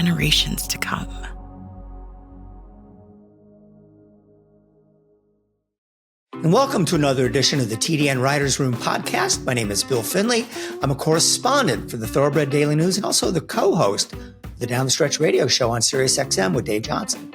generations to come. And welcome to another edition of the TDN Writers Room podcast. My name is Bill Finley. I'm a correspondent for the Thoroughbred Daily News and also the co-host of the Down the Stretch radio show on SiriusXM with Dave Johnson.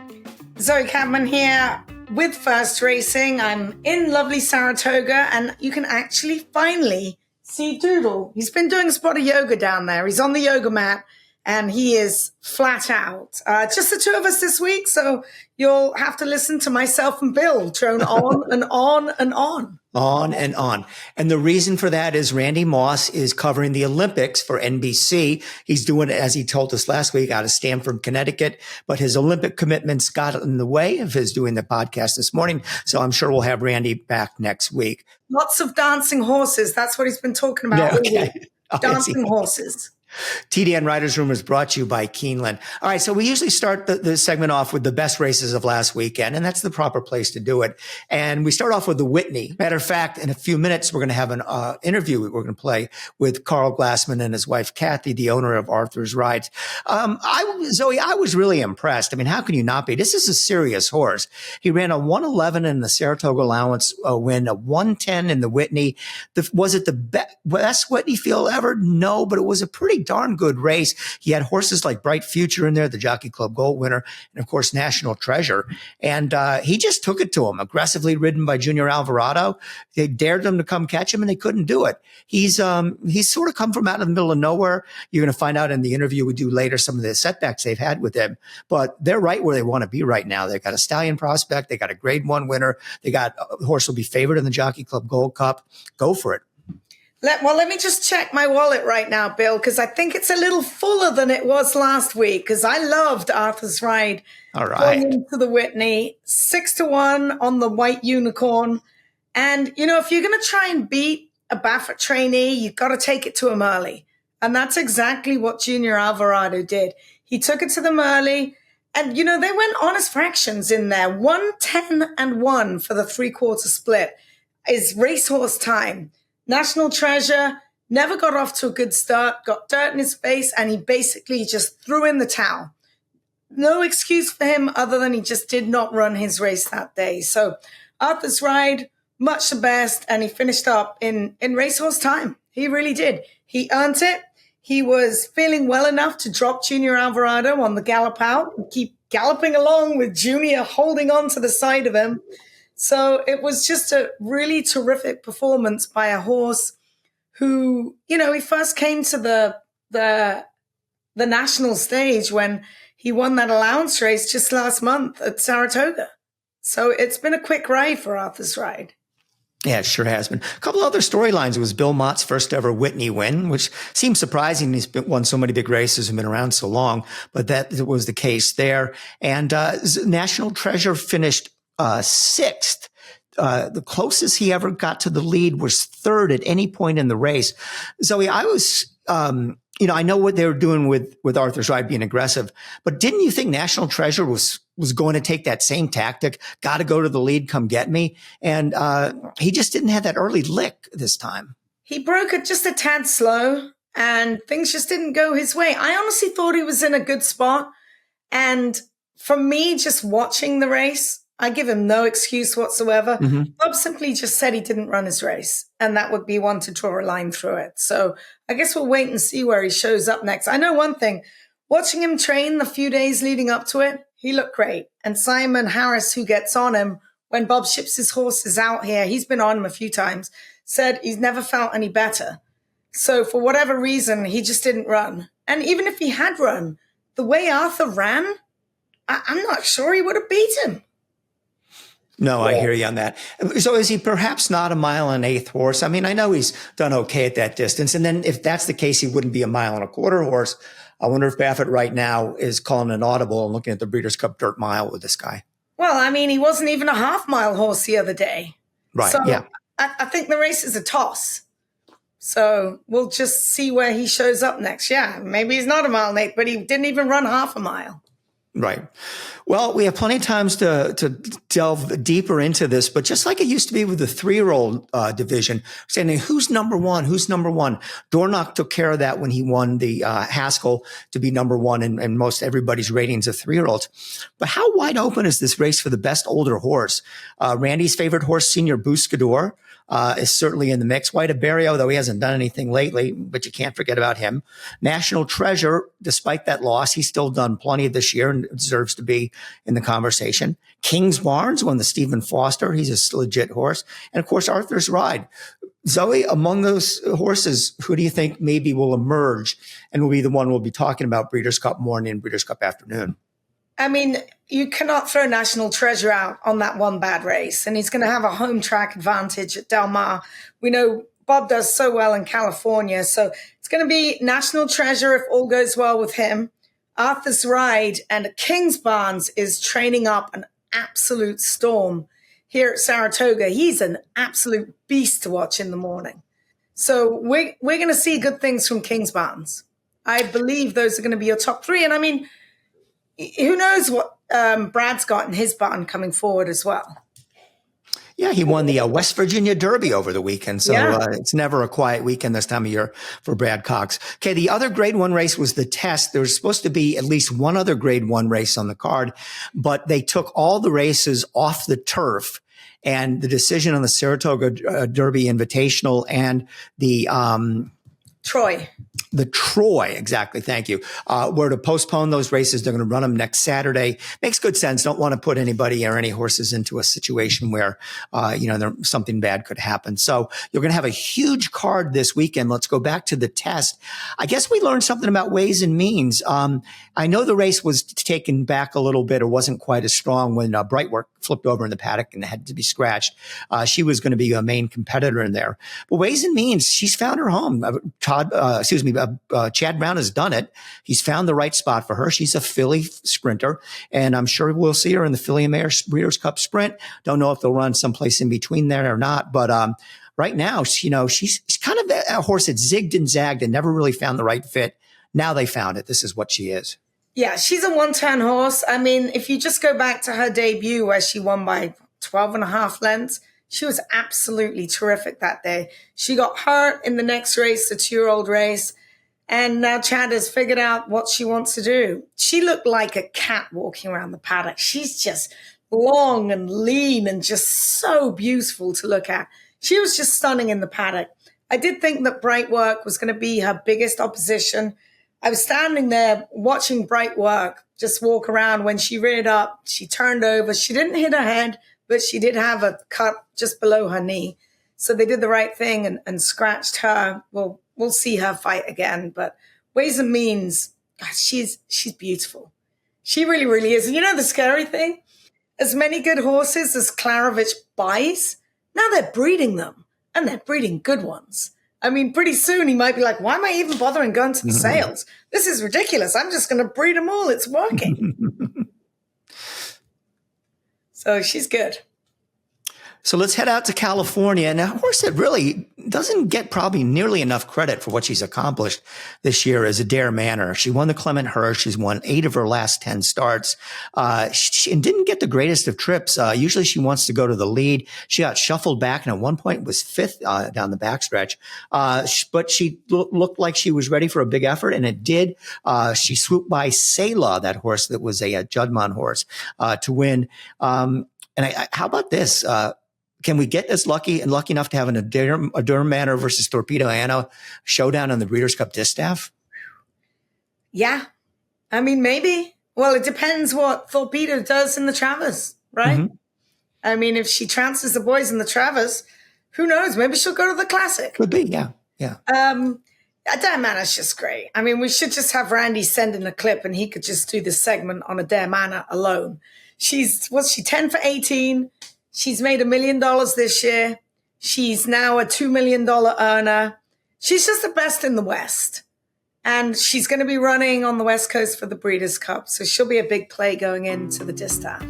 Zoe Cadman here with First Racing. I'm in lovely Saratoga, and you can actually finally see Doodle. He's been doing a spot of yoga down there. He's on the yoga mat, and he is flat out. Just the two of us this week, so you'll have to listen to myself and Bill drone on and on and on. On and on. And the reason for that is Randy Moss is covering the Olympics for NBC. He's doing it, as he told us last week, out of Stamford, Connecticut. But his Olympic commitments got in the way of his doing the podcast this morning. So I'm sure we'll have Randy back next week. Lots of dancing horses. That's what he's been talking about all week. Dancing horses. TDN Writers Room is brought to you by Keeneland. All right, so we usually start the segment off with the best races of last weekend, and that's the proper place to do it. And we start off with the Whitney. Matter of fact, in a few minutes, we're going to have an interview we're going to play with Karl Glassman and his wife, Cathi, the owner of Arthur's Rides. Zoe, I was really impressed. I mean, how can you not be? This is a serious horse. He ran a 111 in the Saratoga Allowance win, a 110 in the Whitney. Was it the best Whitney field ever? No, but it was a pretty darn good race. He had horses like Bright Future in there, the Jockey Club Gold winner, and of course, National Treasure. And he just took it to him, aggressively ridden by Junior Alvarado. They dared them to come catch him, and they couldn't do it. He's sort of come from out of the middle of nowhere. You're going to find out in the interview we do later some of the setbacks they've had with him, but they're right where they want to be right now. They've got a stallion prospect. They got a grade 1 winner. They got a horse will be favored in the Jockey Club Gold Cup. Go for it. Let me just check my wallet right now, Bill, because I think it's a little fuller than it was last week, because I loved Arthur's Ride. All right. Going into the Whitney, 6-1 on the White Unicorn. And, you know, if you're going to try and beat a Baffert trainee, you've got to take it to him early. And that's exactly what Junior Alvarado did. He took it to them early. And, you know, they went honest fractions in there. 110-1 for the 3/4 split is racehorse time. National Treasure never got off to a good start, got dirt in his face, and he basically just threw in the towel. No excuse for him other than he just did not run his race that day. So Arthur's Ride, much the best, and he finished up in racehorse time. He really did. He earned it. He was feeling well enough to drop Junior Alvarado on the gallop out and keep galloping along with Junior holding on to the side of him. So it was just a really terrific performance by a horse who, you know, he first came to the national stage when he won that allowance race just last month at Saratoga. So it's been a quick ride for Arthur's Ride. Yeah, it sure has been. A couple other storylines. It was Bill Mott's first ever Whitney win, which seems surprising. He's won so many big races and been around so long, but that was the case there. And National Treasure finished 6th. The closest he ever got to the lead was 3rd at any point in the race. Zoe, I was, I know what they were doing with Arthur's Ride being aggressive, but didn't you think National Treasure was going to take that same tactic? Got to go to the lead, come get me. And he just didn't have that early lick this time. He broke it just a tad slow, and things just didn't go his way. I honestly thought he was in a good spot. And for me, just watching the race, I give him no excuse whatsoever. Mm-hmm. Bob simply just said he didn't run his race, and that would be one to draw a line through it. So I guess we'll wait and see where he shows up next. I know one thing, watching him train the few days leading up to it, he looked great. And Simon Harris, who gets on him when Bob ships his horses out here, he's been on him a few times, said he's never felt any better. So for whatever reason, he just didn't run. And even if he had run, the way Arthur ran, I'm not sure he would have beat him. No, I hear you on that. So is he perhaps not a 1 1/8 horse? I mean, I know he's done okay at that distance. And then if that's the case, he wouldn't be a 1 1/4 horse. I wonder if Baffert right now is calling an audible and looking at the Breeders' Cup Dirt Mile with this guy. Well, I mean, he wasn't even a half-mile horse the other day. Right, so yeah. I think the race is a toss. So we'll just see where he shows up next. Yeah, maybe he's not a 1 1/8, but he didn't even run half a mile. Right. Well, we have plenty of times to delve deeper into this, but just like it used to be with the 3-year-old division, saying who's number one? Who's number one? Dornoch took care of that when he won the Haskell to be number one in most everybody's ratings of 3-year-olds. But how wide open is this race for the best older horse? Randy's favorite horse, Senior Buscador, is certainly in the mix. White Barrio, though he hasn't done anything lately, but you can't forget about him. National Treasure, despite that loss, he's still done plenty this year and deserves to be in the conversation. King's Barnes won the Stephen Foster. He's a legit horse. And of course, Arthur's Ride. Zoe, among those horses, who do you think maybe will emerge and will be the one we'll be talking about Breeders' Cup morning and Breeders' Cup afternoon? I mean, you cannot throw National Treasure out on that one bad race. And he's going to have a home track advantage at Del Mar. We know Bob does so well in California. So it's going to be National Treasure if all goes well with him. Arthur's Ride and King's Barnes is training up an absolute storm here at Saratoga. He's an absolute beast to watch in the morning. So we're going to see good things from King's Barnes. I believe those are going to be your top 3. And I mean, who knows what Brad's got in his barn coming forward as well. Yeah, he won the West Virginia Derby over the weekend. So it's never a quiet weekend this time of year for Brad Cox. Okay, the other Grade 1 race was the Test. There was supposed to be at least one other Grade 1 race on the card, but they took all the races off the turf. And the decision on the Saratoga Derby Invitational and the Troy, exactly. Thank you. Were to postpone those races. They're going to run them next Saturday. Makes good sense. Don't want to put anybody or any horses into a situation where, something bad could happen. So you're going to have a huge card this weekend. Let's go back to the Test. I guess we learned something about ways and means. I know the race was taken back a little bit or wasn't quite as strong when Brightwork flipped over in the paddock and had to be scratched. She was going to be a main competitor in there. But ways and means, she's found her home. Chad Brown has done it. He's found the right spot for her. She's a filly sprinter, and I'm sure we'll see her in the Filly and Mare Breeders' Cup Sprint. Don't know if they'll run someplace in between there or not, but right now, she's kind of a horse that zigged and zagged and never really found the right fit. Now they found it. This is what she is. Yeah, she's a one-turn horse. I mean, if you just go back to her debut where she won by 12.5 lengths, she was absolutely terrific that day. She got hurt in the next race, the 2-year-old race, and now Chad has figured out what she wants to do. She looked like a cat walking around the paddock. She's just long and lean and just so beautiful to look at. She was just stunning in the paddock. I did think that Brightwork was going to be her biggest opposition. I was standing there watching Brightwork just walk around. When she reared up, she turned over. She didn't hit her head, but she did have a cut just below her knee. So they did the right thing and scratched her. We'll see her fight again. But ways and means, God, she's beautiful. She really, really is. And you know the scary thing? As many good horses as Klarovich buys, now they're breeding them. And they're breeding good ones. I mean, pretty soon he might be like, why am I even bothering going to the sales? This is ridiculous. I'm just going to breed them all. It's working. So she's good. So let's head out to California. And a horse that really doesn't get probably nearly enough credit for what she's accomplished this year is Adair Manor. She won the Clement HIrsch. She's won 8 of her last 10 starts. She didn't get the greatest of trips. Usually she wants to go to the lead. She got shuffled back and at one point was 5th down the backstretch. But she looked like she was ready for a big effort, and it did. She swooped by Selah, that horse that was a Judman horse, to win. How about this? Can we get as lucky enough to have an Adair Manor versus Torpedo Anna showdown on the Breeders' Cup Distaff? Yeah. I mean, maybe. Well, it depends what Torpedo does in the Travers, right? Mm-hmm. I mean, if she trounces the boys in the Travers, who knows? Maybe she'll go to the Classic. Could be, yeah. Adair Manor's just great. I mean, we should just have Randy send in a clip and he could just do the segment on Adair Manor alone. Was she 10 for 18? She's made $1 million this year. She's now a $2 million earner. She's just the best in the West. And she's going to be running on the West Coast for the Breeders' Cup. So she'll be a big play going into the Distaff.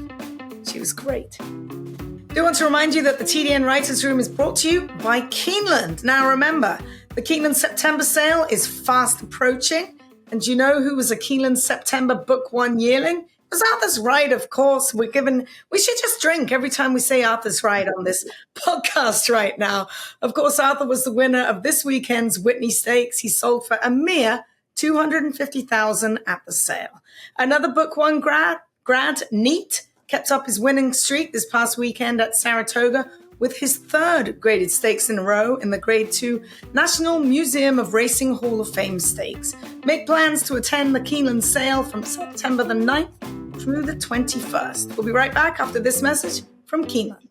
She was great. I do want to remind you that the TDN Writers Room is brought to you by Keeneland. Now remember, the Keeneland September sale is fast approaching. And do you know who was a Keeneland September Book 1 yearling? It was Arthur's Ride, of course. We should just drink every time we say Arthur's Ride on this podcast right now. Of course, Arthur was the winner of this weekend's Whitney Stakes. He sold for a mere $250,000 at the sale. Another Book One grad, Neat, kept up his winning streak this past weekend at Saratoga with his third graded stakes in a row in the Grade 2 National Museum of Racing Hall of Fame Stakes. Make plans to attend the Keeneland sale from September the 9th through the 21st. We'll be right back after this message from Keeneland.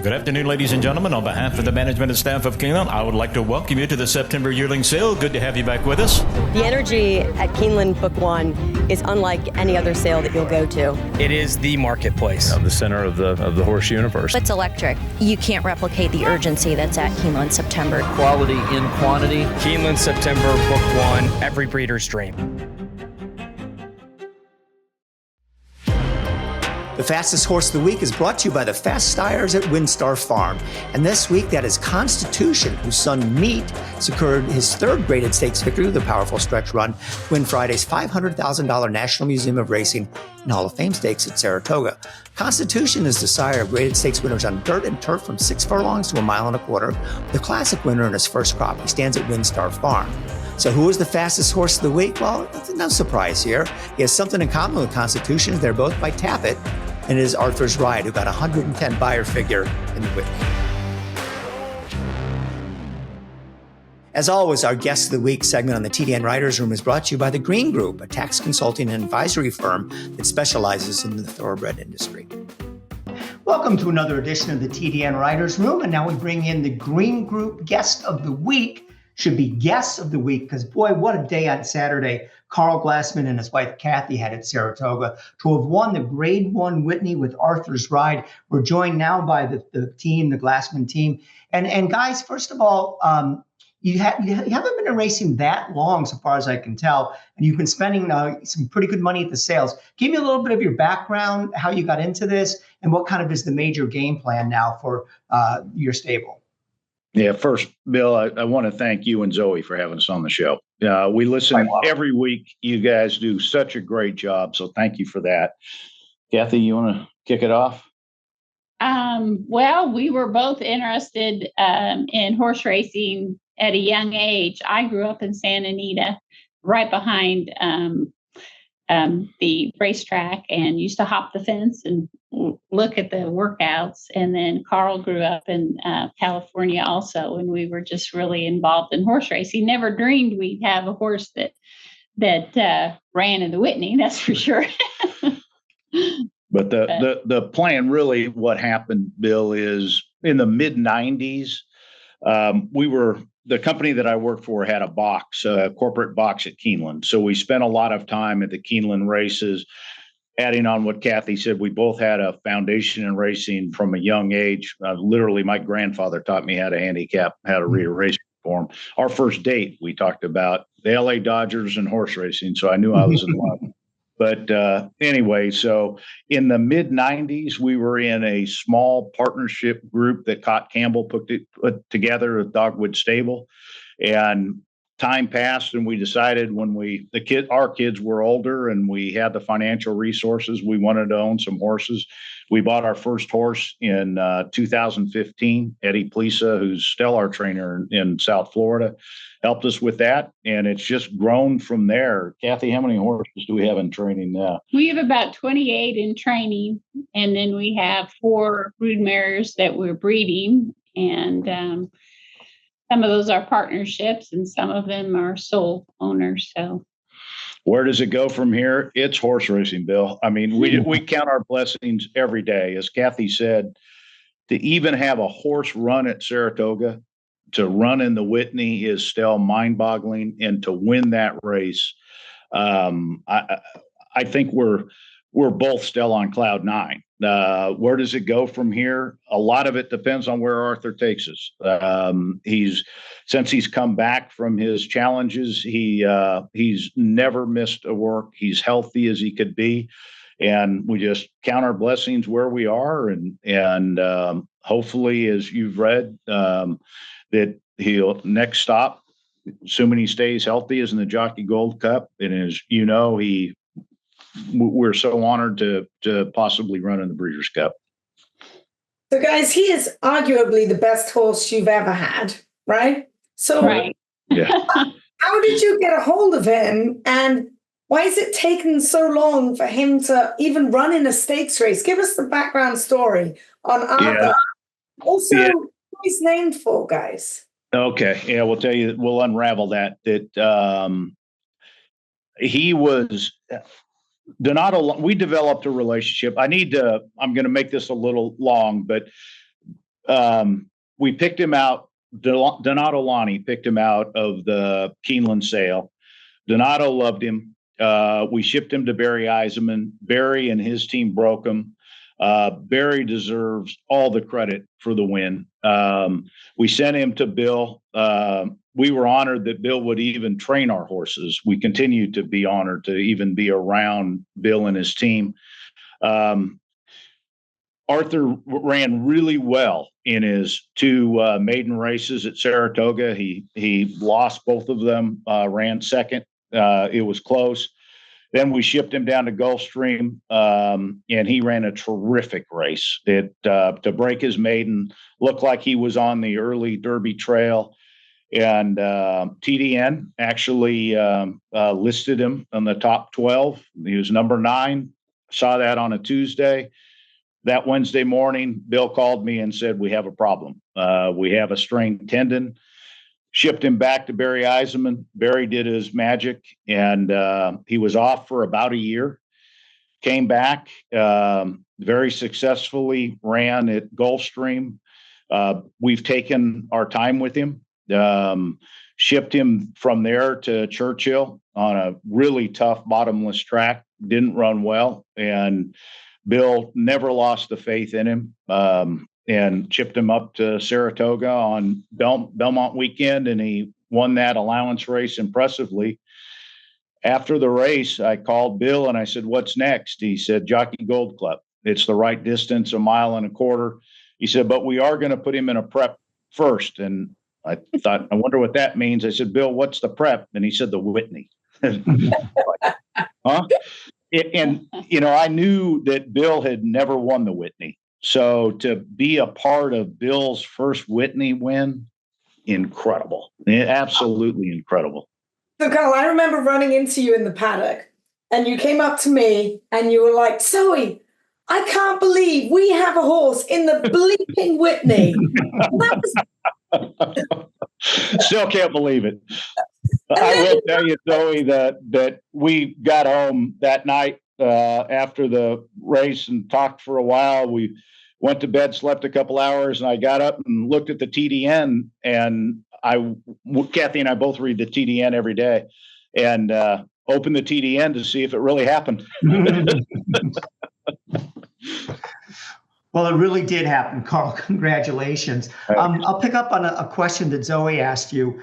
Good afternoon, ladies and gentlemen. On behalf of the management and staff of Keeneland, I would like to welcome you to the September yearling sale. Good to have you back with us. The energy at Keeneland Book One is unlike any other sale that you'll go to. It is the marketplace. The center of the horse universe. It's electric. You can't replicate the urgency that's at Keeneland September. Quality in quantity. Keeneland September Book One, every breeder's dream. The fastest horse of the week is brought to you by the Fast Styers at WinStar Farm. And this week, that is Constitution, whose son Meat secured his third graded stakes victory with a powerful stretch run to win Friday's $500,000 National Museum of Racing and Hall of Fame Stakes at Saratoga. Constitution is the sire of graded stakes winners on dirt and turf from 6 furlongs to 1.25 miles, the classic winner in his first crop. He stands at WinStar Farm. So who is the fastest horse of the week? Well, no surprise here. He has something in common with Constitution. They're both by Tappet, and it is Arthur's Ride, who got 110 buyer figure in the Whitney. As always, our Guest of the Week segment on the TDN Writers Room is brought to you by the Green Group, a tax consulting and advisory firm that specializes in the thoroughbred industry. Welcome to another edition of the TDN Writers Room, and now we bring in the Green Group Guest of the Week. Should be Guests of the Week, because boy, what a day on Saturday Karl Glassman and his wife Cathi had at Saratoga to have won the Grade 1 Whitney with Arthur's Ride. We're joined now by the team, the Glassman team. And guys, first of all, you haven't been in racing that long, so far as I can tell, and you've been spending some pretty good money at the sales. Give me a little bit of your background, how you got into this, and what kind of is the major game plan now for your stable. Yeah, first, Bill, I want to thank you and Zoe for having us on the show. We listen every week. You guys do such a great job, so thank you for that. Cathi, you want to kick it off? Well, we were both interested in horse racing at a young age. I grew up in Santa Anita, right behind the racetrack, and used to hop the fence and look at the workouts. And then Karl grew up in California also, and we were just really involved in horse racing. Never dreamed we'd have a horse that ran in the Whitney, that's for sure. But the plan, really, what happened, Bill, is in the mid-90s, the company that I worked for had a corporate box at Keeneland. So we spent a lot of time at the Keeneland races. Adding on what Cathi said, we both had a foundation in racing from a young age. Literally, my grandfather taught me how to read a racing form. Our first date, we talked about the LA Dodgers and horse racing, so I knew I was in love. But anyway, so in the mid-90s, we were in a small partnership group that Cott Campbell put together at Dogwood Stable. And time passed, and we decided when our kids were older and we had the financial resources, we wanted to own some horses. We bought our first horse in 2015. Eddie Plisa, who's still our trainer in South Florida, helped us with that, and it's just grown from there. Cathi, how many horses do we have in training now? We have about 28 in training, and then we have 4 brood mares that we're breeding, and some of those are partnerships, and some of them are sole owners. So, where does it go from here? It's horse racing, Bill. I mean, we count our blessings every day. As Cathi said, to even have a horse run at Saratoga, to run in the Whitney is still mind-boggling, and to win that race, I think we're both still on cloud 9. Where does it go from here? A lot of it depends on where Arthur takes us. Since he's come back from his challenges, he's never missed a work. He's healthy as he could be, and we just count our blessings where we are, and hopefully, as you've read, that he'll next stop assuming he stays healthy, is in the Jockey Gold Cup. And as you know, we're so honored to possibly run in the Breeders' Cup. So, guys, he is arguably the best horse you've ever had, right? So, Right. Yeah. How did you get a hold of him, and why is it taken so long for him to even run in a stakes race? Give us the background story on Arthur. Yeah. Also, Yeah. who he's named for, guys. Okay. Yeah, we'll tell you, we'll unravel that he was Donato. We developed a relationship. I'm going to make this a little long, but we picked him out. Donato Lonnie picked him out of the Keeneland sale. Donato loved him. We shipped him to Barry Eisenman. Barry and his team broke him. Barry deserves all the credit for the win. We sent him to Bill. We were honored that Bill would even train our horses. We continue to be honored to even be around Bill and his team. Arthur ran really well in his two maiden races at Saratoga. He lost both of them, ran second. It was close. Then we shipped him down to Gulfstream, and he ran a terrific race. To break his maiden, looked like he was on the early Derby trail. And TDN actually listed him on the top 12. He was number 9. Saw that on a Tuesday. That Wednesday morning, Bill called me and said, we have a problem. We have a strained tendon. Shipped him back to Barry Eisenman. Barry did his magic, and he was off for about a year. Came back, very successfully ran at Gulfstream. We've taken our time with him. Shipped him from there to Churchill on a really tough bottomless track. Didn't run well, and Bill never lost the faith in him, and shipped him up to Saratoga on Belmont weekend, and he won that allowance race impressively. After the race, I called Bill and I said, what's next? He said, Jockey Gold Club. It's the right distance, 1.25 miles. He said, but we are going to put him in a prep first. And I thought, I wonder what that means. I said, Bill, what's the prep? And he said, the Whitney. Huh? And, I knew that Bill had never won the Whitney. So to be a part of Bill's first Whitney win, incredible. Absolutely incredible. So, Karl, I remember running into you in the paddock, and you came up to me and you were like, Zoe, I can't believe we have a horse in the bleeping Whitney. Still can't believe it. I will tell you, Zoe, that we got home that night after the race and talked for a while. We went to bed, slept a couple hours, and I got up and looked at the TDN. And Cathi and I both read the TDN every day, and opened the TDN to see if it really happened. Well, it really did happen, Karl. Congratulations. I'll pick up on a question that Zoe asked you.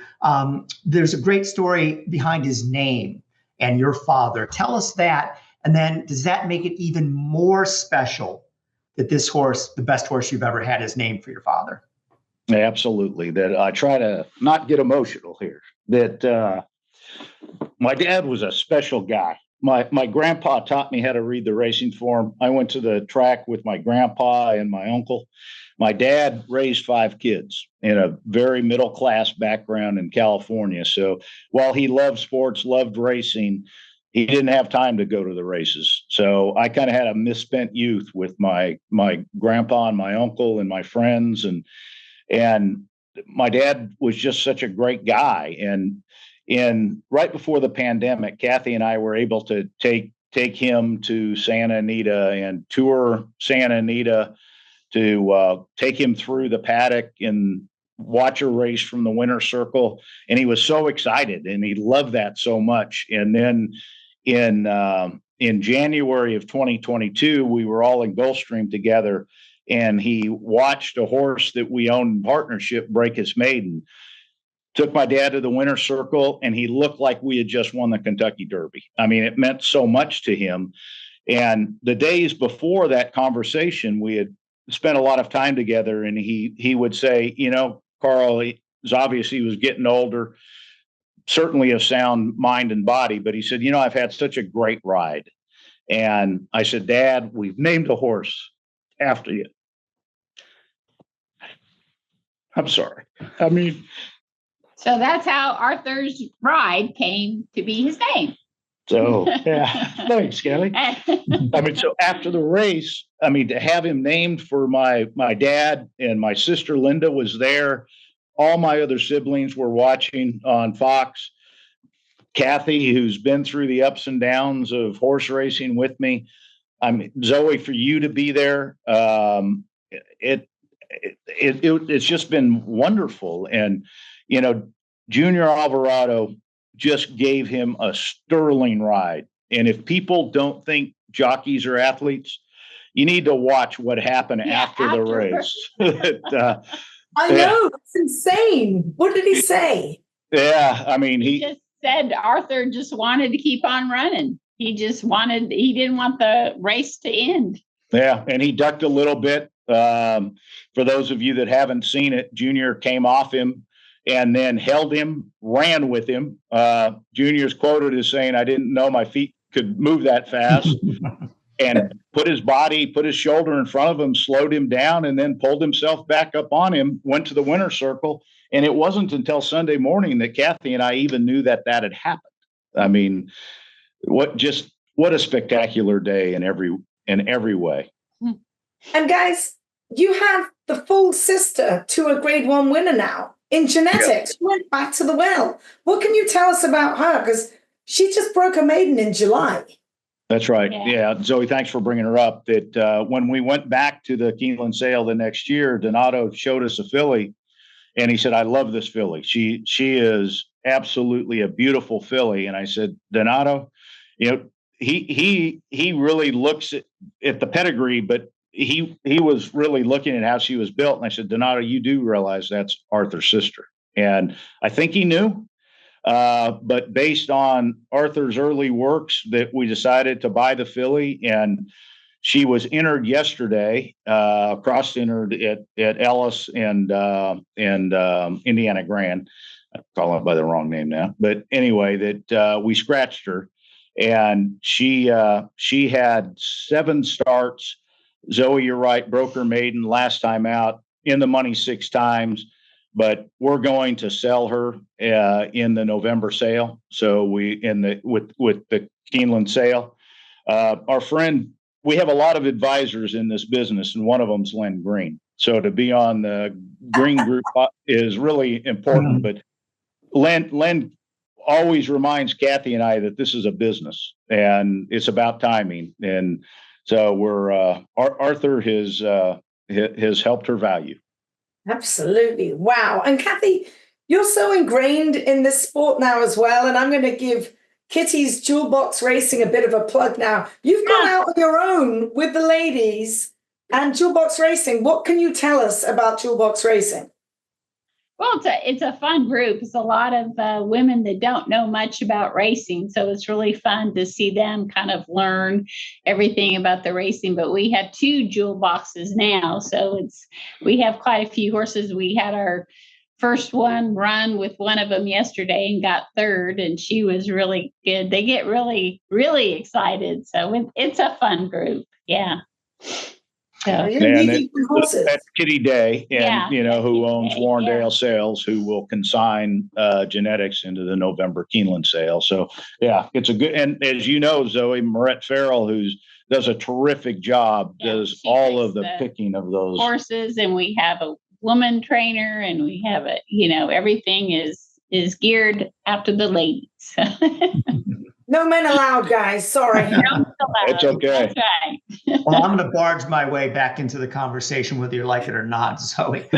There's a great story behind his name and your father. Tell us that. And then does that make it even more special that this horse, the best horse you've ever had, is named for your father? Absolutely. That I try to not get emotional here. That my dad was a special guy. My grandpa taught me how to read the racing form. I went to the track with my grandpa and my uncle. My dad raised 5 kids in a very middle-class background in California. So while he loved sports, loved racing, he didn't have time to go to the races. So I kind of had a misspent youth with my grandpa and my uncle and my friends. And my dad was just such a great guy. And right before the pandemic, Cathi and I were able to take him to Santa Anita and tour Santa Anita, to take him through the paddock and watch a race from the winner's circle. And he was so excited, and he loved that so much. And then in January of 2022, we were all in Gulfstream together, and he watched a horse that we owned in partnership break his maiden. Took my dad to the winner's circle, and he looked like we had just won the Kentucky Derby. I mean, it meant so much to him. And the days before that conversation, we had spent a lot of time together, and he would say, Karl, it's obvious he was getting older. certainly of sound mind and body, but he said, I've had such a great ride. And I said, Dad, we've named a horse after you. I'm sorry. I mean, so that's how Arthur's ride came to be his name. So, yeah, thanks, Kelly. I mean, so after the race, to have him named for my dad, and my sister Linda was there. All my other siblings were watching on Fox. Cathi, who's been through the ups and downs of horse racing with me. Zoe, for you to be there, it's just been wonderful. And, Junior Alvarado just gave him a sterling ride. And if people don't think jockeys are athletes, you need to watch what happened after the race. I know, it's insane. What did he say? Yeah, he just said Arthur just wanted to keep on running. He didn't want the race to end. Yeah, and he ducked a little bit. For those of you that haven't seen it, Junior came off him and then held him, ran with him. Junior's quoted as saying, "I didn't know my feet could move that fast." And put his shoulder in front of him, slowed him down, and then pulled himself back up on him, went to the winner's circle. And it wasn't until Sunday morning that Cathi and I even knew that had happened. What a spectacular day in every way. And guys, you have the full sister to a grade 1 winner now in genetics. She went back to the well. What can you tell us about her? Because she just broke a maiden in July. That's right. Yeah. Zoe, thanks for bringing her up. That when we went back to the Keeneland sale the next year, Donato showed us a filly, and he said, "I love this filly. She is absolutely a beautiful filly." And I said, "Donato, he really looks at the pedigree, but he was really looking at how she was built." And I said, "Donato, you do realize that's Arthur's sister." And I think he knew. But based on Arthur's early works, that we decided to buy the filly, and she was entered yesterday, cross-entered at Ellis and Indiana Grand. I'm calling it by the wrong name now, but anyway, that we scratched her, and she had 7 starts. Zoe, you're right, broke her maiden last time out, in the money 6 times. But we're going to sell her in the November sale. So with the Keeneland sale, our friend, we have a lot of advisors in this business, and one of them's Len Green. So to be on the Green group is really important. But Len always reminds Cathi and I that this is a business and it's about timing. And so Arthur has helped her value. Absolutely. Wow. And Cathi, you're so ingrained in this sport now as well. And I'm going to give Kitty's Jewel Box Racing a bit of a plug now. You've gone out on your own with the ladies and Jewel Box Racing. What can you tell us about Jewel Box Racing? Well, it's a fun group. It's a lot of women that don't know much about racing. So it's really fun to see them kind of learn everything about the racing. But we have 2 jewel boxes now. So we have quite a few horses. We had our first one run with one of them yesterday and got 3rd. And she was really good. They get really, really excited. So it's a fun group. Yeah. So, that's Kitty Day, and who owns Warrendale Sales, who will consign genetics into the November Keeneland sale. So it's a good, and as you know, Zoe, Marette Farrell, who does a terrific job, does all of the picking of those horses, and we have a woman trainer, and we have everything is geared after the ladies. No men allowed, guys. Sorry. It's okay. That's right. Well, I'm going to barge my way back into the conversation, whether you like it or not, Zoe.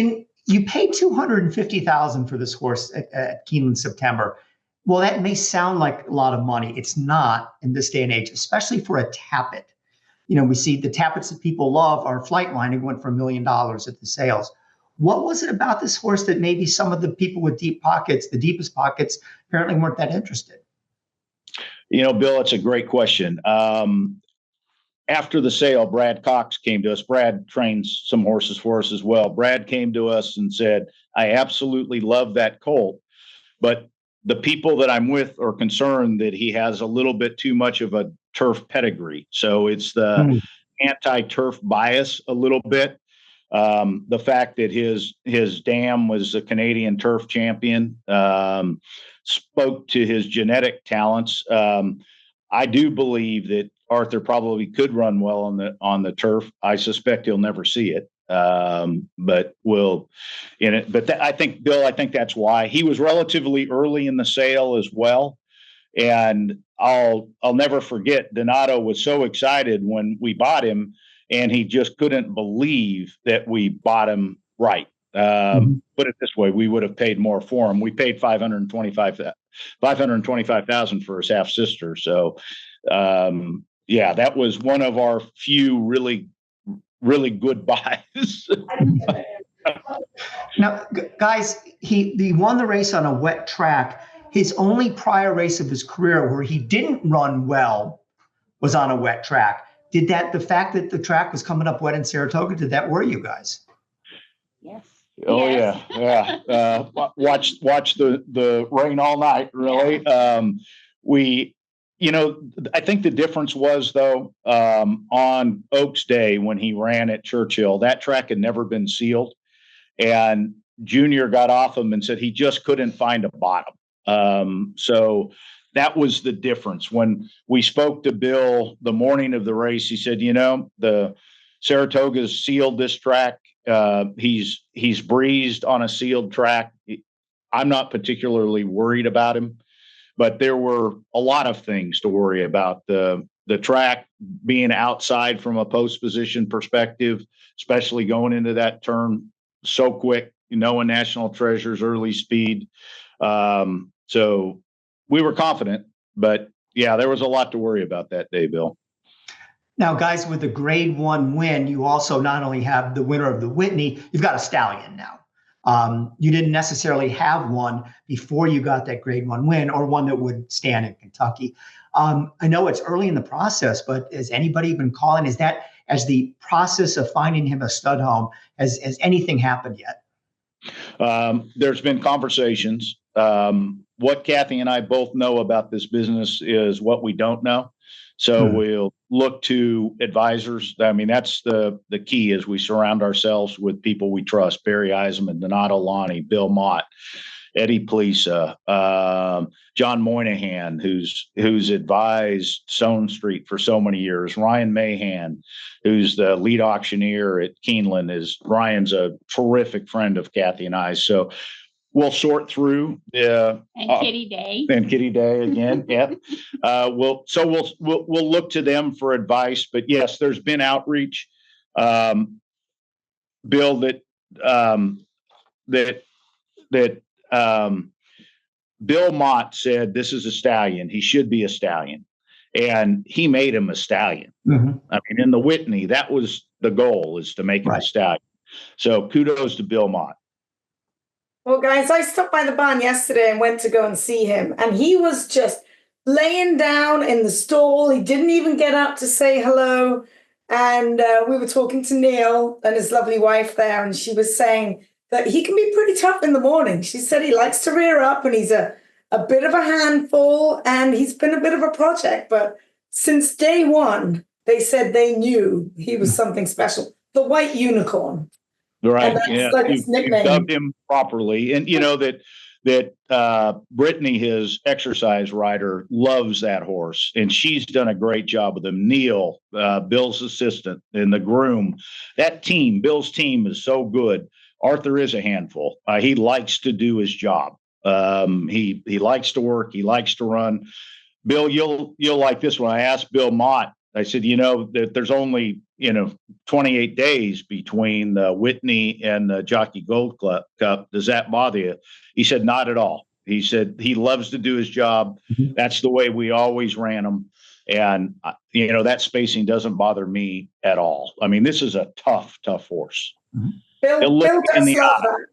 You paid $250,000 for this horse at Keeneland September. Well, that may sound like a lot of money. It's not in this day and age, especially for a tappet. We see the tappets that people love are Flightline, who went for $1 million at the sales. What was it about this horse that maybe some of the people with deep pockets, the deepest pockets, apparently weren't that interested? Bill, it's a great question. after the sale, Brad Cox came to us. Brad trains some horses for us as well. Brad came to us and said, I absolutely love that colt, but the people that I'm with are concerned that he has a little bit too much of a turf pedigree. So it's the anti-turf bias a little bit. The fact that his dam was a Canadian turf champion spoke to his genetic talents. I do believe that Arthur probably could run well on the turf. I suspect he'll never see it. But we'll in it. But I think, Bill, I think that's why he was relatively early in the sale as well. And I'll never forget, Donato was so excited when we bought him, and he just couldn't believe that we bought him right. Put it this way, we would have paid more for him. We paid $525,000 for his half sister. So, yeah, that was one of our few really good buys. Now, guys, he won the race on a wet track. His only prior race of his career where he didn't run well was on a wet track. Did the fact that the track was coming up wet in Saratoga, did that worry you guys? Yes. Oh Yes. yeah. Watch the rain all night. Really. I think the difference was though, on Oaks Day when he ran at Churchill, that track had never been sealed, and Junior got off him and said he just couldn't find a bottom. So that was the difference. When we spoke to Bill the morning of the race, he said, the Saratoga's sealed this track. He's breezed on a sealed track. I'm not particularly worried about him, but there were a lot of things to worry about. The track being outside from a post position perspective, especially going into that turn so quick, in National Treasure's early speed. So we were confident, but yeah, there was a lot to worry about that day, Bill. Now, guys, with the Grade 1 win, you also not only have the winner of the Whitney, you've got a stallion now. You didn't necessarily have one before you got that Grade 1 win, or one that would stand in Kentucky. I know it's early in the process, but has anybody been calling? Is that as the process of finding him a stud home, has anything happened yet? There's been conversations. What Cathi and I both know about this business is what we don't know. So we'll look to advisors. I mean, that's the key, is we surround ourselves with people we trust: Barry Eisenman, Donato Lonnie, Bill Mott, Eddie Plisa, John Moynihan, who's advised Stonestreet for so many years, Ryan Mahan, who's the lead auctioneer at Keeneland. Ryan's a terrific friend of Cathi and I. So we'll sort through and Kitty Day again. Yeah. We'll look to them for advice, but yes, there's been outreach. Bill, Bill Mott said, this is a stallion. He should be a stallion. And he made him a stallion. I mean, in the Whitney, that was the goal, is to make him a stallion. So kudos to Bill Mott. Well, guys, I stopped by the barn yesterday and went to go and see him, and he was just laying down in the stall. He didn't even get up to say hello. And we were talking to Neil and his lovely wife there, and she was saying that he can be pretty tough in the morning. She said he likes to rear up, and he's a bit of a handful, and he's been a bit of a project. But since day one, they said they knew he was something special. The white unicorn. Right. Yeah. Like his nickname. You dubbed him properly. And you know that Brittany, his exercise rider, loves that horse, and she's done a great job with him. Neil, Bill's assistant, and the groom. That team, Bill's team, is so good. Arthur is a handful. He likes to do his job. He likes to work. He likes to run. Bill, you'll like this one. I asked Bill Mott. I said, that there's only 28 days between the Whitney and the Jockey Gold Cup. Does that bother you? He said, not at all. He said he loves to do his job. That's the way we always ran him. And, that spacing doesn't bother me at all. I mean, this is a tough horse. Bill does love that.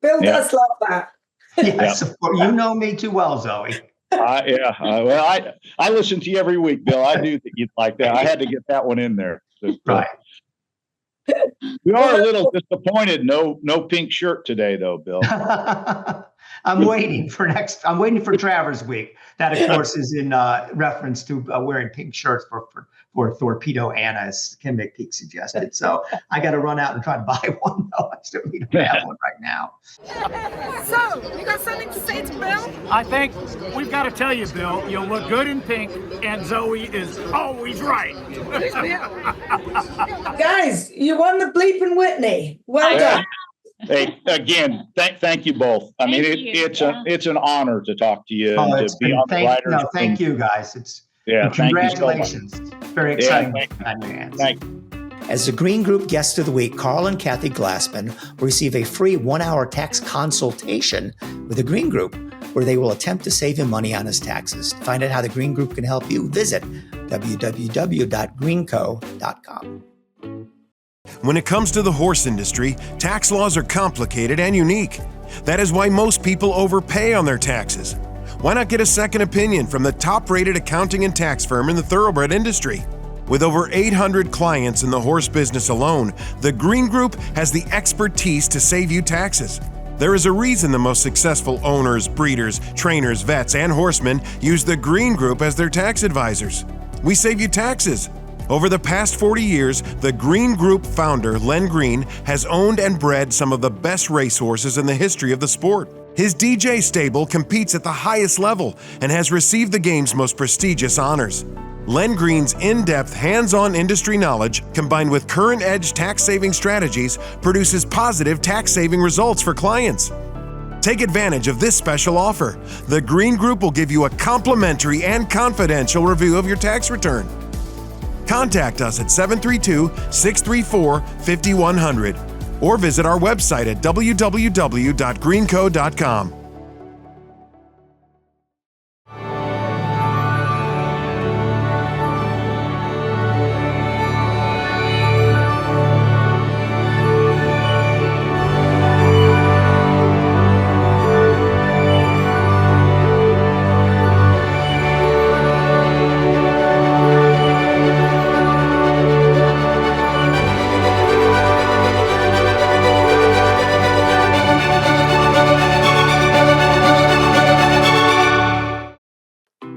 Bill does love that. Yes, you know me too well, Zoe. Well, I listen to you every week, Bill. I do think you'd like that. I had to get that one in there. Right. We are a little disappointed. No pink shirt today, though, Bill. I'm waiting for Travers Week. That, of course, is in reference to wearing pink shirts for Torpedo Anna, as Kim McPeak suggested. So I got to run out and try to buy one, though. I still need to have one right now. So, you got something to say to Bill? I think we've got to tell you, Bill, you'll look good in pink, and Zoe is always right. Guys, you won the bleeping Whitney. Well done. Hey, again, thank you both. I mean, it's an honor to talk to you and to be on the writers. No, thank you, guys. Congratulations. Thank you so much. Very exciting. Thank you. As the Green Group Guest of the Week, Karl and Cathi Glassman will receive a free 1-hour tax consultation with the Green Group, where they will attempt to save him money on his taxes. To find out how the Green Group can help you, visit www.greenco.com. When it comes to the horse industry, tax laws are complicated and unique. That is why most people overpay on their taxes. Why not get a second opinion from the top-rated accounting and tax firm in the thoroughbred industry? With over 800 clients in the horse business alone, the Green Group has the expertise to save you taxes. There is a reason the most successful owners, breeders, trainers, vets, and horsemen use the Green Group as their tax advisors. We save you taxes. Over the past 40 years, the Green Group founder, Len Green, has owned and bred some of the best racehorses in the history of the sport. His DJ stable competes at the highest level and has received the game's most prestigious honors. Len Green's in-depth, hands-on industry knowledge, combined with current-edge tax-saving strategies, produces positive tax-saving results for clients. Take advantage of this special offer. The Green Group will give you a complimentary and confidential review of your tax return. Contact us at 732-634-5100 or visit our website at www.greenco.com.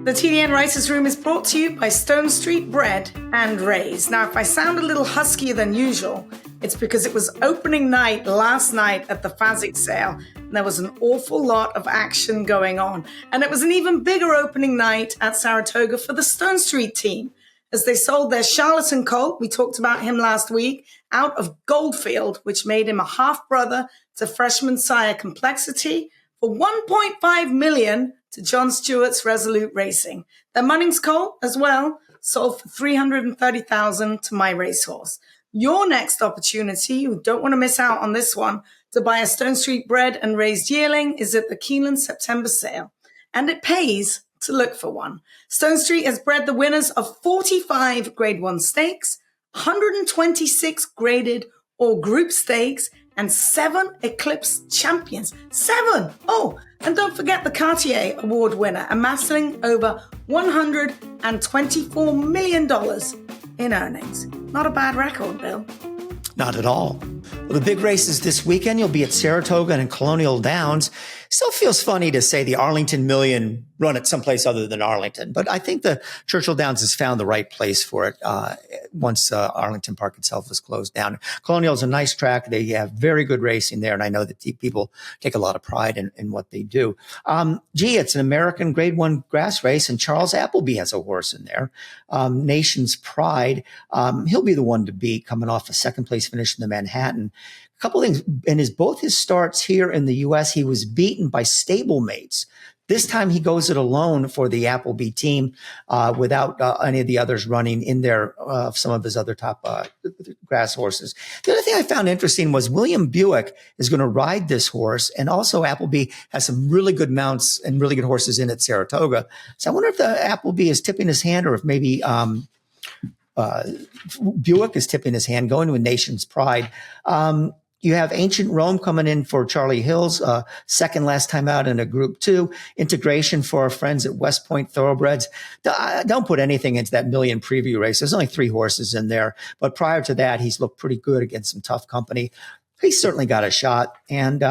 The TDN Writers Room is brought to you by Stonestreet Bred and Raised. Now, if I sound a little huskier than usual, it's because it was opening night last night at the Fasig sale, and there was an awful lot of action going on. And it was an even bigger opening night at Saratoga for the Stonestreet team, as they sold their Charlatan colt, we talked about him last week, out of Goldfield, which made him a half-brother to freshman sire Complexity, for $1.5 million to John Stewart's Resolute Racing. Their Munnings colt, as well, sold for $330,000 to My Racehorse. Your next opportunity, you don't want to miss out on this one, to buy a Stonestreet bred and raised yearling is at the Keeneland September sale. And it pays to look for one. Stonestreet has bred the winners of 45 Grade 1 stakes, 126 graded or group stakes, and 7 Eclipse champions. 7! Oh, and don't forget the Cartier Award winner, amassing over $124 million in earnings. Not a bad record, Bill. Not at all. Well, the big races this weekend, you'll be at Saratoga and Colonial Downs. Still feels funny to say the Arlington Million run it someplace other than Arlington, but I think the Churchill Downs has found the right place for it once Arlington Park itself is closed down. Colonial is a nice track. They have very good racing there, and I know that people take a lot of pride in what they do. It's an American Grade 1 grass race, and Charles Appleby has a horse in there. Nation's Pride. He'll be the one to beat, coming off a second place finish in the Manhattan. A couple things. In both his starts here in the U.S., he was beaten by stablemates. This time he goes it alone for the Appleby team without any of the others running in there, some of his other top grass horses. The other thing I found interesting was William Buick is going to ride this horse, and also Appleby has some really good mounts and really good horses in at Saratoga. So I wonder if the Appleby is tipping his hand, or if maybe Buick is tipping his hand, going with Nation's Pride. You have Ancient Rome coming in for Charlie Hills, second last time out in a Group 2. Integration for our friends at West Point Thoroughbreds. Don't put anything into that Million preview race. There's only 3 horses in there. But prior to that, he's looked pretty good against some tough company. He's certainly got a shot. And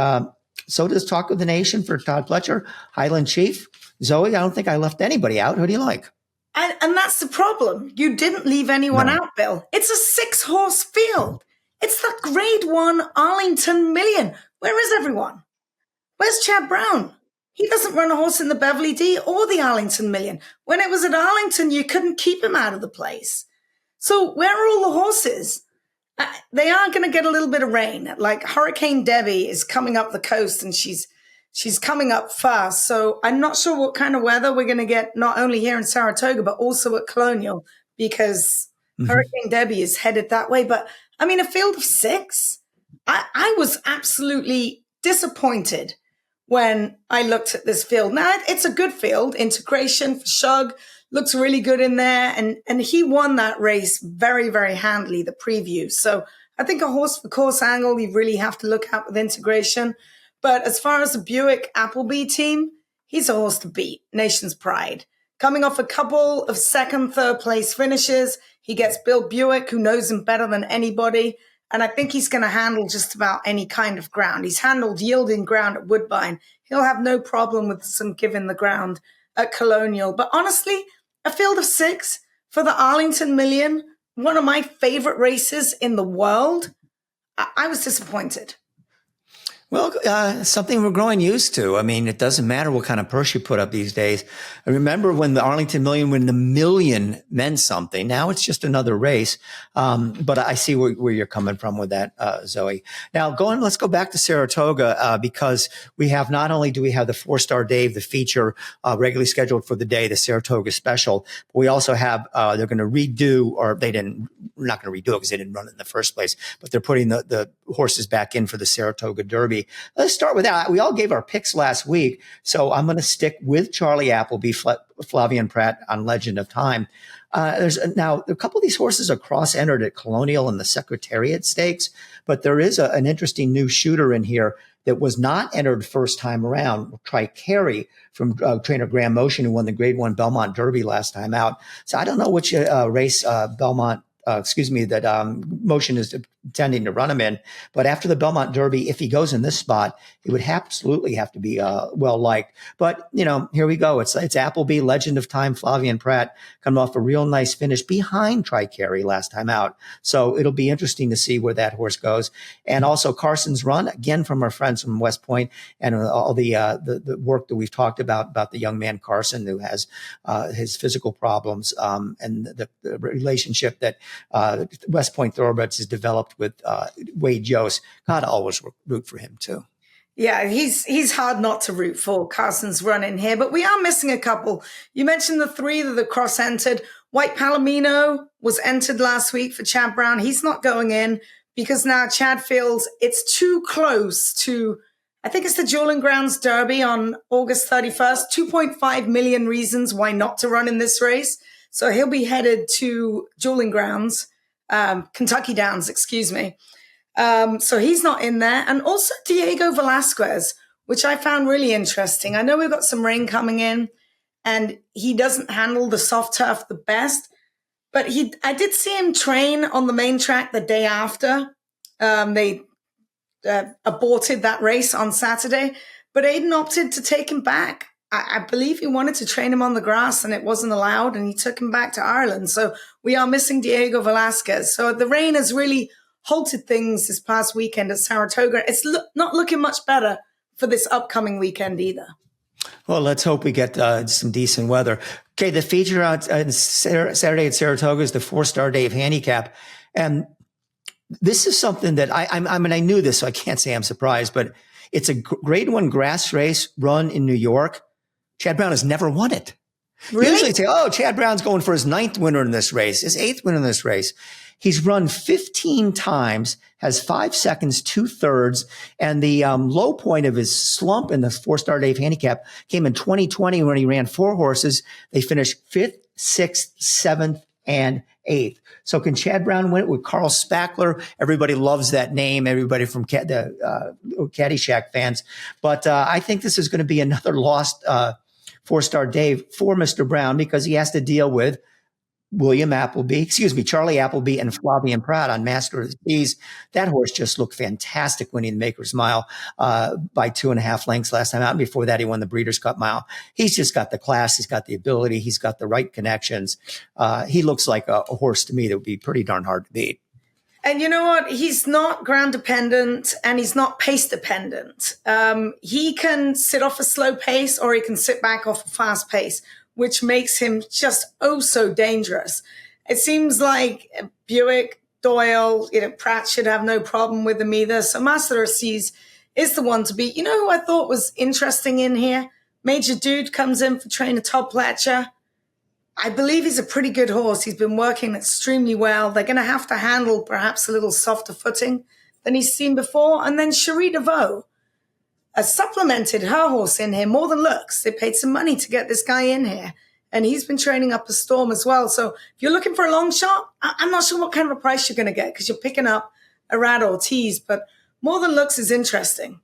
so does Talk of the Nation for Todd Pletcher, Highland Chief. Zoe, I don't think I left anybody out. Who do you like? And that's the problem. You didn't leave anyone out, Bill. It's a 6-horse field. It's the Grade 1 Arlington Million. Where is everyone? Where's Chad Brown? He doesn't run a horse in the Beverly D or the Arlington Million. When it was at Arlington, you couldn't keep him out of the place. So where are all the horses? They are going to get a little bit of rain. Like Hurricane Debbie is coming up the coast, and she's coming up fast. So I'm not sure what kind of weather we're going to get, not only here in Saratoga, but also at Colonial, because Hurricane Debbie is headed that way. But I mean, a field of 6, I was absolutely disappointed when I looked at this field. Now, it's a good field. Integration for Shug looks really good in there. And he won that race very, very handily, the preview. So I think a horse for course angle, you really have to look at with Integration. But as far as the Buick Appleby team, he's a horse to beat. Nation's Pride. Coming off a couple of second, third place finishes, he gets Bill Buick, who knows him better than anybody. And I think he's going to handle just about any kind of ground. He's handled yielding ground at Woodbine. He'll have no problem with some giving the ground at Colonial. But honestly, a field of 6 for the Arlington Million, one of my favorite races in the world. I was disappointed. Well, something we're growing used to. I mean, it doesn't matter what kind of purse you put up these days. I remember when the Arlington Million, when the million meant something. Now it's just another race. But I see where you're coming from with that, Zoe. Now, let's go back to Saratoga, because we have, not only do we have the 4-Star the feature, regularly scheduled for the day, the Saratoga special, but we also have, they're going to redo, or we're not going to redo it because they didn't run it in the first place, but they're putting the horses back in for the Saratoga Derby. Let's start with that. We all gave our picks last week, so I'm going to stick with Charlie Appleby, Flavian Pratt on Legend of Time. There's now a couple of these horses are cross-entered at Colonial and the Secretariat Stakes, but there is an interesting new shooter in here that was not entered first time around. Tri-Carry from trainer Graham Motion, who won the Grade 1 Belmont Derby last time out. So I don't know which race Motion is intending to run him in. But after the Belmont Derby, if he goes in this spot, it would absolutely have to be well liked. But, here we go. It's Appleby, Legend of Time, Flavian Pratt coming off a real nice finish behind Tri-Carry last time out. So it'll be interesting to see where that horse goes. And also Carson's Run, again, from our friends from West Point, and all the work that we've talked about the young man Carson, who has his physical problems, and the relationship that West Point Thoroughbreds has developed with Wade Yost. God, always root for him too. Yeah, he's hard not to root for. Carson's Run in here, but we are missing a couple. You mentioned the 3 that are cross-entered. White Palomino was entered last week for Chad Brown. He's not going in because now Chad feels it's too close to, I think it's the Dueling Grounds Derby on August 31st. 2.5 million reasons why not to run in this race. So he'll be headed to Dueling Grounds, Kentucky Downs, excuse me. So he's not in there. And also Diego Velasquez, which I found really interesting. I know we've got some rain coming in and he doesn't handle the soft turf the best, but I did see him train on the main track the day after. They aborted that race on Saturday, but Aiden opted to take him back. I believe he wanted to train him on the grass and it wasn't allowed, and he took him back to Ireland. So we are missing Diego Velasquez. So the rain has really halted things this past weekend at Saratoga. It's not looking much better for this upcoming weekend either. Well, let's hope we get some decent weather. Okay, the feature on Saturday at Saratoga is the 4-Star handicap. And this is something that I knew this, so I can't say I'm surprised, but it's a Grade 1 grass race run in New York. Chad Brown has never won it. Really? Usually say, Chad Brown's going for his 9th winner in this race, his 8th winner in this race. He's run 15 times, has 5 seconds, 2/3. And the low point of his slump in the 4-Star handicap came in 2020 when he ran 4 horses. They finished 5th, 6th, 7th, and 8th. So can Chad Brown win it with Carl Spackler? Everybody loves that name. Everybody from the Caddyshack fans. But I think this is going to be another lost Fourstardave for Mr. Brown because he has to deal with Charlie Appleby and Flavian Pratt on Master of the Seas. That horse just looked fantastic winning the Maker's Mile by 2.5 lengths last time out. And before that, he won the Breeders' Cup Mile. He's just got the class. He's got the ability. He's got the right connections. He looks like a horse to me that would be pretty darn hard to beat. And you know what? He's not ground dependent and he's not pace dependent. He can sit off a slow pace or he can sit back off a fast pace, which makes him just so dangerous. It seems like Buick, Doyle, Pratt should have no problem with him either. So Master of Seas is the one to beat. You know who I thought was interesting in here? Major Dude comes in for trainer Todd Pletcher. I believe he's a pretty good horse. He's been working extremely well. They're going to have to handle perhaps a little softer footing than he's seen before. And then Cherie DeVoe has supplemented her horse in here more than looks. They paid some money to get this guy in here. And he's been training up a storm as well. So if you're looking for a long shot, I'm not sure what kind of a price you're going to get because you're picking up a Rad Ortiz. But more than looks is interesting.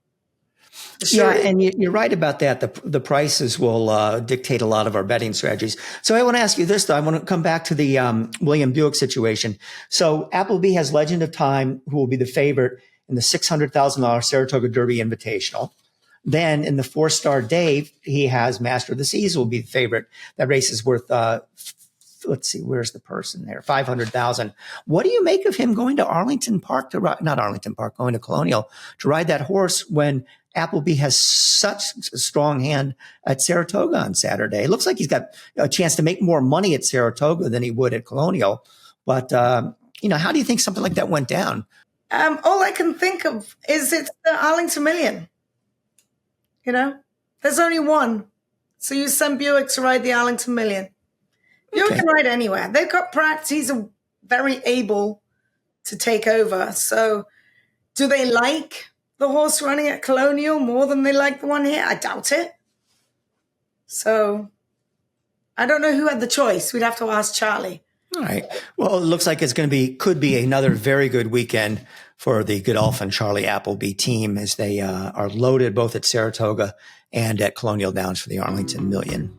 Sure. Yeah, and you're right about that. The prices will dictate a lot of our betting strategies. So I want to ask you this, though. I want to come back to the William Buick situation. So Appleby has Legend of Time, who will be the favorite in the $600,000 Saratoga Derby Invitational. Then in the Fourstardave, he has Master of the Seas, who will be the favorite. That race is worth, let's see, where's the person there? $500,000. What do you make of him going to Arlington Park going to Colonial to ride that horse when Appleby has such a strong hand at Saratoga on Saturday? It looks like he's got a chance to make more money at Saratoga than he would at Colonial. But, how do you think something like that went down? All I can think of is it's the Arlington Million. There's only one. So you send Buick to ride the Arlington Million. Buick can ride anywhere. They've got Pratt. He's very able to take over. So do they like the horse running at Colonial more than they like the one here? I doubt it. So I don't know who had the choice. We'd have to ask Charlie. All right. Well, it looks like could be another very good weekend for the Godolphin Charlie Appleby team as they are loaded both at Saratoga and at Colonial Downs for the Arlington Million.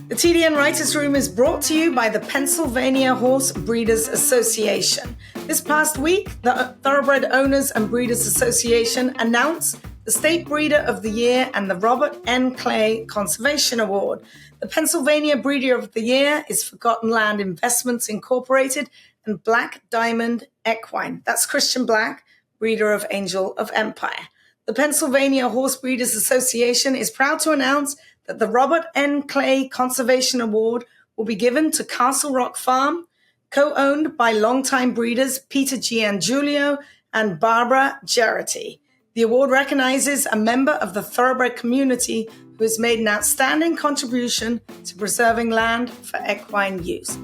The TDN Writers Room is brought to you by the Pennsylvania Horse Breeders Association. This past week, the Thoroughbred Owners and Breeders Association announced the State Breeder of the Year and the Robert N. Clay Conservation Award. The Pennsylvania Breeder of the Year is Forgotten Land Investments Incorporated and Black Diamond Equine. That's Christian Black, breeder of Angel of Empire. The Pennsylvania Horse Breeders Association is proud to announce that the Robert N. Clay Conservation Award will be given to Castle Rock Farm, co-owned by longtime breeders Peter Giangulio and Barbara Gerety. The award recognizes a member of the thoroughbred community who has made an outstanding contribution to preserving land for equine use.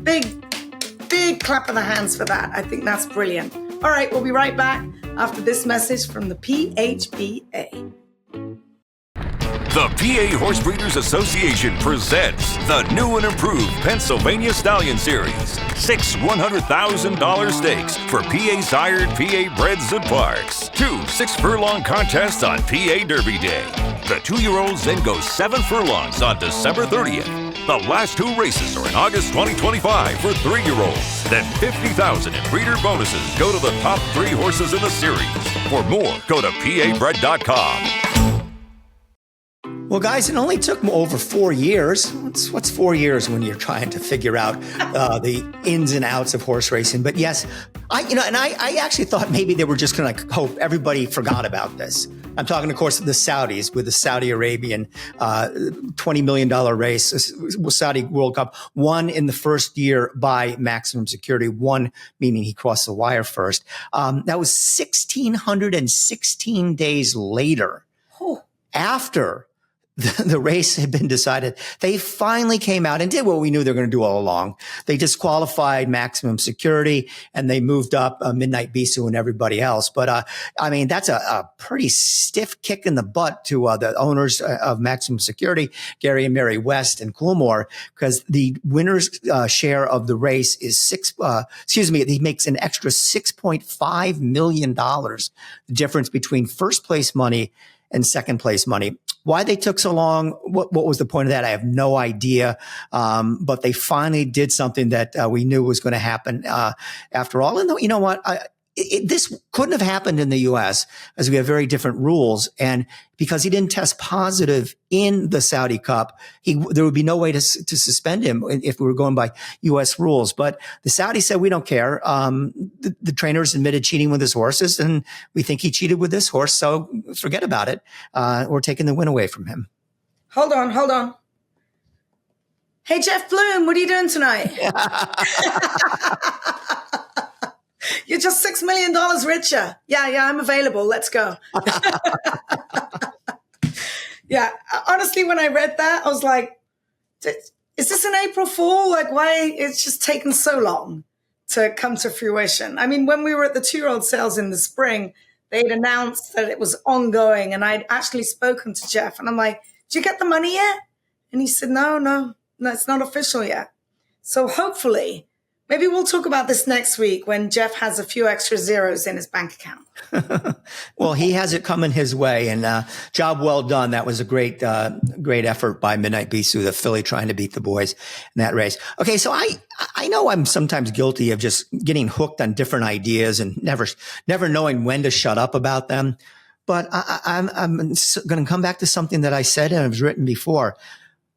Big clap of the hands for that. I think that's brilliant. All right, we'll be right back after this message from the PHBA. The PA Horse Breeders Association presents the new and improved Pennsylvania Stallion Series. 6 $100,000 stakes for PA-sired PA breds and parks. 2 6-furlong contests on PA Derby Day. The 2-year-olds then go 7 furlongs on December 30th. The last 2 races are in August 2025 for 3-year-olds. Then $50,000 in breeder bonuses go to the top 3 horses in the series. For more, go to pabred.com. Well, guys, it only took over 4 years. What's 4 years when you're trying to figure out the ins and outs of horse racing? But yes, I actually thought maybe they were just going to hope everybody forgot about this. I'm talking, of course, the Saudis with the Saudi Arabian $20 million race, Saudi World Cup, won in the first year by maximum security, one meaning he crossed the wire first. That was 1,616 days later after the race had been decided. They finally came out and did what we knew they were going to do all along. They disqualified Maximum Security and they moved up Midnight Bisou and everybody else. But I mean, that's a pretty stiff kick in the butt to the owners of Maximum Security, Gary and Mary West and Coolmore, because the winner's share of the race is he makes an extra $6.5 million, the difference between first place money and second place money. Why they took so long, what was the point of that? I have no idea. But they finally did something that we knew was going to happen after all. And you know what? This couldn't have happened in the U.S. as we have very different rules. And because he didn't test positive in the Saudi Cup, there would be no way to suspend him if we were going by U.S. rules. But the Saudis said, we don't care. The trainers admitted cheating with his horses, and we think he cheated with this horse. So forget about it. We're taking the win away from him. Hold on. Hey, Jeff Bloom, what are you doing tonight? You're just $6 million richer. Yeah, I'm available. Let's go. Yeah, honestly, when I read that, I was like, is this an April Fool? Like, why it's just taken so long to come to fruition? I mean, when we were at the 2-year-old sales in the spring, they'd announced that it was ongoing, and I'd actually spoken to Jeff, and I'm like, did you get the money yet? And he said, no, it's not official yet. So hopefully, maybe we'll talk about this next week when Jeff has a few extra zeros in his bank account. Well, he has it coming his way, and job well done. That was a great effort by Midnight Bisou, the filly, trying to beat the boys in that race. Okay, so I know I'm sometimes guilty of just getting hooked on different ideas and never knowing when to shut up about them. But I'm going to come back to something that I said and it was written before.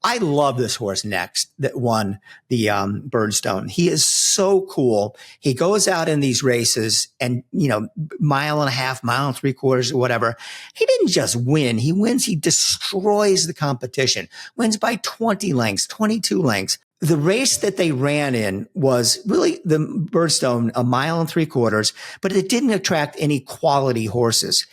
I love this horse Next that won the Birdstone. He is so cool. He goes out in these races and, mile and a half, mile and 3/4 or whatever. He didn't just win. He wins. He destroys the competition, wins by 20 lengths, 22 lengths. The race that they ran in was really the Birdstone, a mile and 3/4, but it didn't attract any quality horses.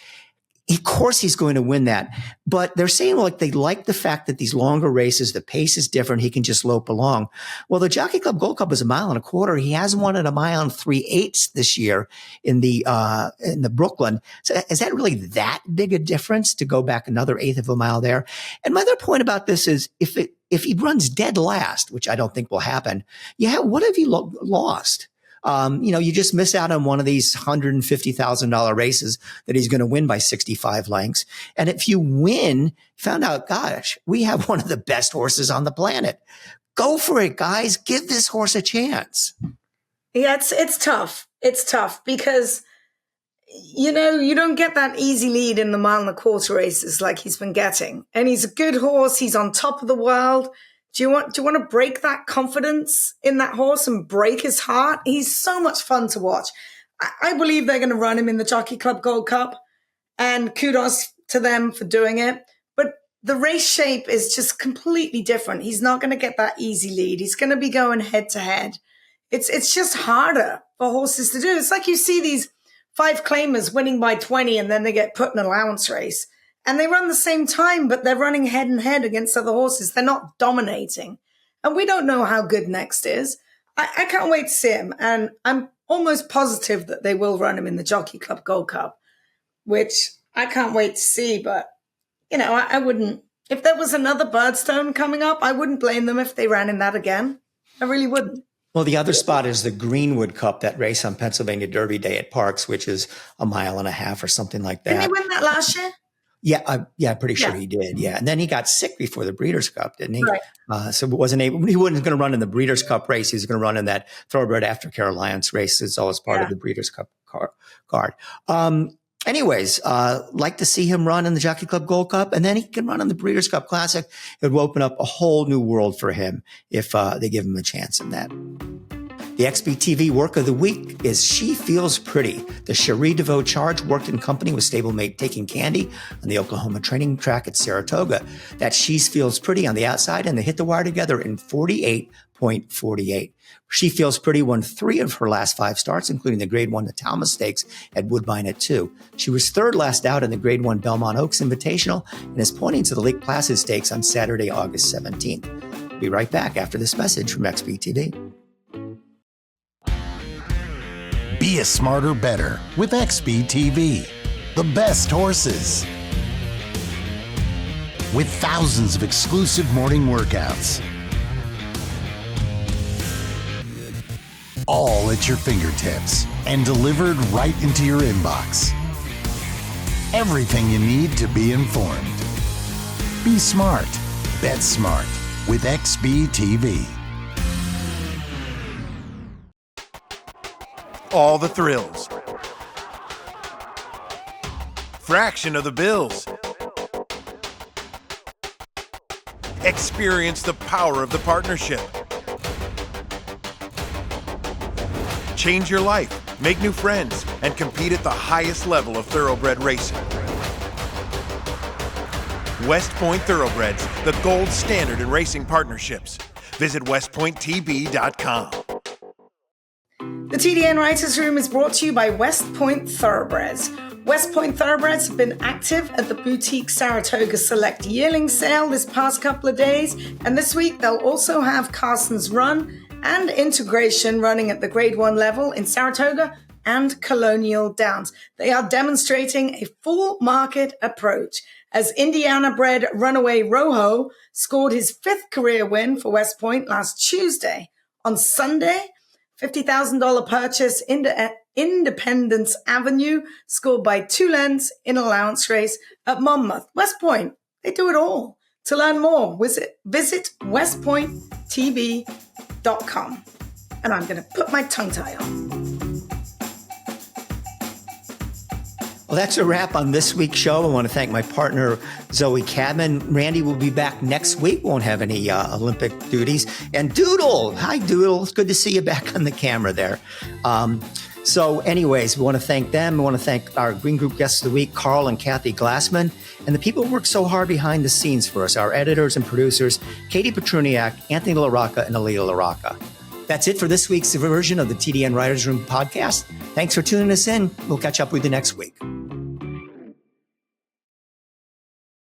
Of course, he's going to win that. But they're saying they like the fact that these longer races, the pace is different. He can just lope along. Well, the Jockey Club Gold Cup is a mile and a quarter. He hasn't won at a mile and 3/8 this year in the Brooklyn. So is that really that big a difference to go back another eighth of a mile there? And my other point about this is if he runs dead last, which I don't think will happen, what have you lost? You just miss out on one of these $150,000 races that he's going to win by 65 lengths. And if you win, found out, gosh, we have one of the best horses on the planet. Go for it, guys. Give this horse a chance. Yeah, it's tough. It's tough because, you don't get that easy lead in the mile and a quarter races like he's been getting. And he's a good horse. He's on top of the world. Do you want to break that confidence in that horse and break his heart? He's so much fun to watch. I believe they're going to run him in the Jockey Club Gold Cup, and kudos to them for doing it. But the race shape is just completely different. He's not going to get that easy lead. He's going to be going head to head. It's just harder for horses to do. It's like you see these 5 claimers winning by 20 and then they get put in an allowance race. And they run the same time, but they're running head and head against other horses. They're not dominating. And we don't know how good Next is. I can't wait to see him. And I'm almost positive that they will run him in the Jockey Club Gold Cup, which I can't wait to see. But, I wouldn't. If there was another Birdstone coming up, I wouldn't blame them if they ran in that again. I really wouldn't. Well, the other spot is the Greenwood Cup, that race on Pennsylvania Derby Day at Parks, which is a mile and a half or something like that. Didn't he win that last year? Yeah, I'm pretty sure he did. Yeah, and then he got sick before the Breeders' Cup, didn't he? Right. So he wasn't going to run in the Breeders' Cup race. He was going to run in that Thoroughbred Aftercare Alliance race. It's always part of the Breeders' Cup card. Anyways, like to see him run in the Jockey Club Gold Cup, and then he can run in the Breeders' Cup Classic. It would open up a whole new world for him if they give him a chance in that. The XBTV work of the week is She Feels Pretty. The Cherie DeVoe Charge worked in company with stablemate Taking Candy on the Oklahoma training track at Saratoga. That She Feels Pretty on the outside, and they hit the wire together in 48.48. She Feels Pretty won 3 of her last 5 starts, including the Grade 1 Talma Stakes at Woodbine at 2. She was 3rd last out in the Grade 1 Belmont Oaks Invitational and is pointing to the Lake Placid Stakes on Saturday, August 17th. We'll be right back after this message from XBTV. Be a smarter, better with XBTV. The best horses. With thousands of exclusive morning workouts. All at your fingertips and delivered right into your inbox. Everything you need to be informed. Be smart. Bet smart with XBTV. All the thrills. Fraction of the bills. Experience the power of the partnership. Change your life, make new friends, and compete at the highest level of thoroughbred racing. West Point Thoroughbreds, the gold standard in racing partnerships. Visit westpointtb.com. The TDN Writers Room is brought to you by West Point Thoroughbreds. West Point Thoroughbreds have been active at the boutique Saratoga Select Yearling Sale this past couple of days, and this week they'll also have Carson's Run and Integration running at the Grade 1 level in Saratoga and Colonial Downs. They are demonstrating a full market approach as Indiana-bred Runaway Rojo scored his 5th career win for West Point last Tuesday. On Sunday, $50,000 purchase into Independence Avenue, scored by 2 lengths in allowance race at Monmouth. West Point, they do it all. To learn more, visit westpointtb.com. And I'm going to put my tongue tie on. Well, that's a wrap on this week's show. I want to thank my partner, Zoe Cadman. Randy will be back next week. Won't have any Olympic duties. And Doodle. Hi, Doodle. It's good to see you back on the camera there. So anyways, we want to thank them. We want to thank our Green Group guests of the week, Karl and Cathi Glassman, and the people who work so hard behind the scenes for us, our editors and producers, Katie Petruniak, Anthony LaRocca, and Alita LaRocca. That's it for this week's version of the TDN Writers Room podcast. Thanks for tuning us in. We'll catch up with you next week.